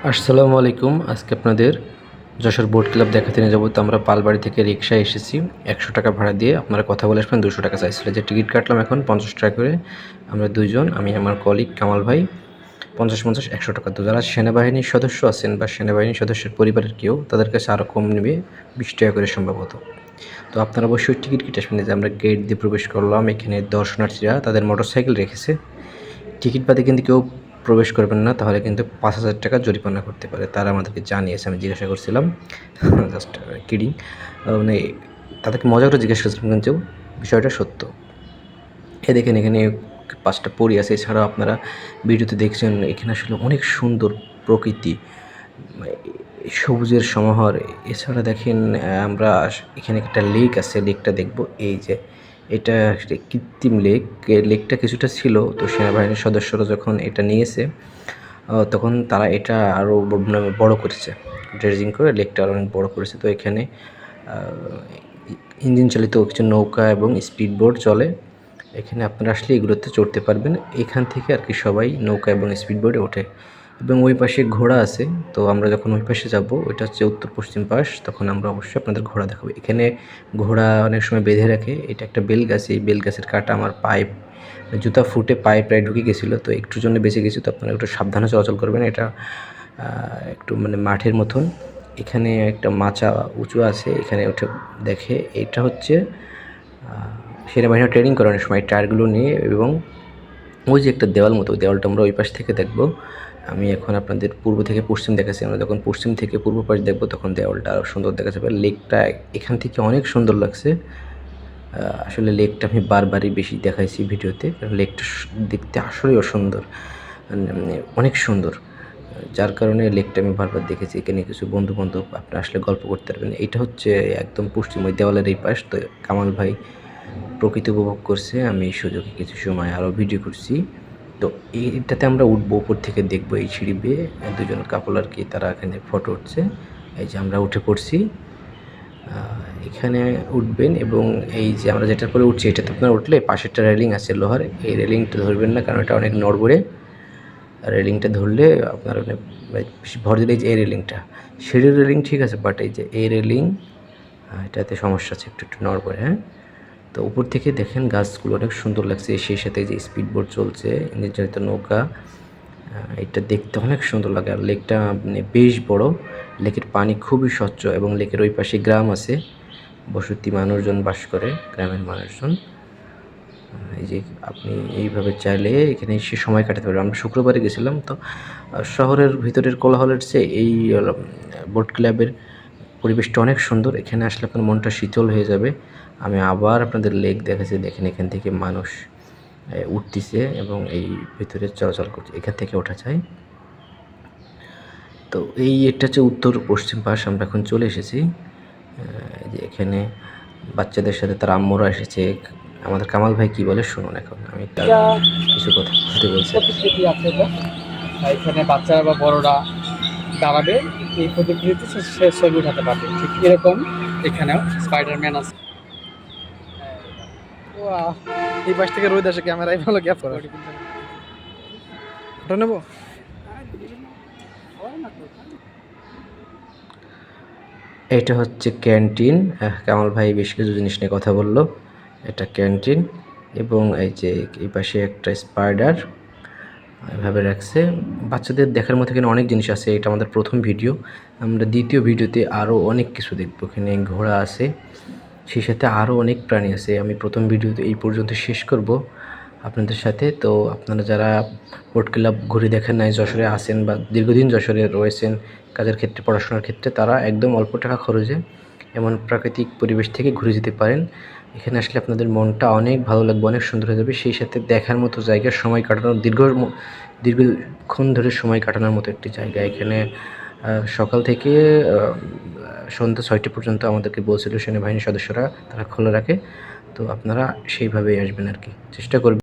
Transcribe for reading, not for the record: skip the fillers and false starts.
আসসালামু আলাইকুম। আজকে আপনাদের যশোর বোট ক্লাব দেখাতে নিয়ে যাবো। তো আমরা পালবাড়ি থেকে রিক্সায় এসেছি 100 টাকা ভাড়া দিয়ে। আপনারা কথা বলে আসবেন। 200 টাকা চাইছিল, যে টিকিট কাটলাম এখন 50 টাকা করে। আমরা দুইজন, আমি আমার কলিগ কামাল ভাই, 50-50 100 টাকা। তো যারা সেনাবাহিনীর সদস্য আছেন বা সেনাবাহিনীর সদস্যের পরিবারের কেউ, তাদের কাছে আরও কম নেবে, 20 টাকা করে সম্ভবত। তো আপনারা অবশ্যই টিকিট কেটে আসবেন। যে আমরা গেট দিয়ে প্রবেশ করলাম, এখানে দর্শনার্থীরা তাদের মোটরসাইকেল রেখেছে। টিকিট বাদে কিন্তু কেউ প্রবেশ করবেন না, তাহলে কিন্তু 5,000 টাকা জরিমানা করতে পারে। তারা আমাদেরকে জানিয়েছে, আমি জিজ্ঞাসা করছিলাম, জাস্ট কিডিং, মানে তাদেরকে মজা করে জিজ্ঞাসা করছিলাম, কিন্তু বিষয়টা সত্য। দেখেন এখানে 5টা পরী আছে। এছাড়াও আপনারা ভিডিওতে দেখছেন এখানে আসলে অনেক সুন্দর প্রকৃতি, সবুজের সমাহার। এছাড়া দেখেন আমরা এখানে একটা লেক আছে, লেকটা দেখবো। এই যে এটা কৃত্রিম লেক, লেকটা কিছুটা ছিল, তো সেনাবাহিনীর সদস্যরা যখন এটা নিয়েছে তখন তারা এটা আরও বড় করেছে, ড্রেজিং করে লেকটা আরও অনেক বড় করেছে। তো এখানে ইঞ্জিন চালিত কিছু নৌকা এবং স্পিড বোট চলে। এখানে আপনারা আসলে এগুলোতে চড়তে পারবেন। এখান থেকে আর কি সবাই নৌকা এবং স্পিড বোটে ওঠে, এবং ওই পাশে ঘোড়া আছে। তো আমরা যখন ওই পাশে যাব, ওইটা হচ্ছে উত্তর পশ্চিম পাশ, তখন আমরা অবশ্যই আপনাদের ঘোড়া দেখাবো। এখানে ঘোড়া অনেক সময় বেঁধে রাখে। এটা একটা বেল গাছ, এই বেল গাছের কাটা আমার পায়ে, জুতা ফুটে পায়ে প্রায় ঢুকে গেছিলো, তো একটুর জন্য বেঁচে গেছি। তো আপনারা একটু সাবধানে চলাচল করবেন। এটা একটু মানে মাঠের মতন। এখানে একটা মাচা উঁচু আছে, এখানে উঠে দেখে। এটা হচ্ছে সেনাবাহিনীর ট্রেনিং করানোর সময় টায়ারগুলো নিয়ে, এবং ওই যে একটা দেওয়াল মতো, ওই দেওয়ালটা আমরা ওই পাশ থেকে দেখব। আমি এখন আপনাদের পূর্ব থেকে পশ্চিম দেখাচ্ছি। আমরা যখন পশ্চিম থেকে পূর্ব পাশ দেখব, তখন দেওয়ালটা আরও সুন্দর দেখা যাবে। লেকটা এখান থেকে অনেক সুন্দর লাগছে। আসলে লেকটা আমি বারবারই বেশি দেখাইছি ভিডিওতে, কারণ লেকটা দেখতে আসলেই অসুন্দর, অনেক সুন্দর। যার কারণে লেকটা আমি বারবার দেখেছি। এখানে কিছু বন্ধু-বান্ধব আপনারা আসলে গল্প করতে পারবেন। এটা হচ্ছে একদম পশ্চিম, ওই দেওয়ালের এই পাশ। তো কামাল ভাই প্রকৃতি উপভোগ করছে, আমি এই সুযোগে কিছু সময় আরও ভিডিও করছি। তো এইটাতে আমরা উঠবো, উপর থেকে দেখবো এই সিঁড়ি বেয়ে। দুজন কাপল আর কি, তারা এখানে ফটো উঠছে। এই যে আমরা উঠে পড়ছি, এখানে উঠবেন, এবং এই যে আমরা যেটার পরে উঠছি, এটাতে আপনার উঠলে পাশে একটা রেলিং আছে লোহার, এই রেলিংটা ধরবেন না, কারণ এটা অনেক নড়বড়ে। রেলিংটা ধরলে আপনার বেশি ভর দিলে, যে এই রেলিংটা, সিঁড়ির রেলিং ঠিক আছে, বাট এই যে এই রেলিং, এটাতে সমস্যা আছে, একটু একটু নড়বড়ে। হ্যাঁ, তো উপর থেকে দেখেন গাছগুলো অনেক সুন্দর লাগছে। সেই সাথে যে স্পিড বোট চলছে, ইঞ্জিন চালিত নৌকা, এটা দেখতে অনেক সুন্দর লাগে। আর লেকটা মানে বেশ বড়। লেকের পানি খুবই স্বচ্ছ, এবং লেকের ওই পাশে গ্রাম আছে, বসতি মানুষজন বাস করে, গ্রামের মানুষজন। এই যে আপনি এইভাবে চাইলে এখানে এসে সময় কাটাতে পারবেন। আমরা শুক্রবারে গেছিলাম। তো শহরের ভিতরের কোলাহলের চেয়ে এই বোট ক্লাবের পরিবেশটা অনেক সুন্দর। এখানে আসলে আপনার মনটা শীতল হয়ে যাবে। আমি আবার আপনাদের লেক দেখাচ্ছি। দেখেন এখান থেকে মানুষ উঠতেছে এবং এই ভিতরে চলাচল করছে, এখান থেকে ওঠা যায়। তো এটা হচ্ছে উত্তর পশ্চিম পাশ। আমরা এখন চলে এসেছি। যে এখানে বাচ্চাদের সাথে তার আম্মুরা এসেছে। আমাদের কামাল ভাই কি বলে শুনুন, এখন আমি তার কিছু কথা বলতে বলছি। প্রতিকৃতি আছে এটা, এখানে বাচ্চারা বা বড়রা দাঁড়াবে, এই প্রতিকৃতি সে ছবি উঠাতে পারবে। ঠিক এরকম এখানেও স্পাইডারম্যান আছে। এই পাশ থেকে রোদ আসে, ক্যামেরায় ভালো গ্যাপ করার। ওটা নেবো। এটা হচ্ছে ক্যান্টিন। কামাল ভাই বেশ কিছু জিনিস নিয়ে কথা বললো। এটা ক্যান্টিন, এবং এই যে এই পাশে একটা স্পাইডার এভাবে রাখছে। বাচ্চাদের দেখার মতো এখানে অনেক জিনিস আছে। এটা আমাদের প্রথম ভিডিও। আমরা দ্বিতীয় ভিডিওতে আরও অনেক কিছু দেখবো। এখানে ঘোড়া আছে, সেই সাথে আরও অনেক প্রাণী আছে। আমি প্রথম ভিডিওতে এই পর্যন্ত শেষ করব আপনাদের সাথে। তো আপনারা যারা বোট ক্লাব ঘুরে দেখেন নাই, যশোরে আসেন বা দীর্ঘদিন যশোরে রয়েছেন কাজের ক্ষেত্রে, পড়াশোনার ক্ষেত্রে, তারা একদম অল্প টাকা খরচে এমন প্রাকৃতিক পরিবেশ থেকে ঘুরে যেতে পারেন। এখানে আসলে আপনাদের মনটা অনেক ভালো লাগবে, অনেক সুন্দর হয়ে যাবে। সেই সাথে দেখার মতো জায়গা, সময় কাটানোর দীর্ঘক্ষণ ধরে সময় কাটানোর মতো একটি জায়গা। এখানে সকাল থেকে সন্ধ্যা 6টা পর্যন্ত আমাদেরকে বলছিল সেনাবাহিনীর সদস্যরা, তারা খোলা রাখে। তো আপনারা সেইভাবেই আসবেন আর কি, চেষ্টা করবেন।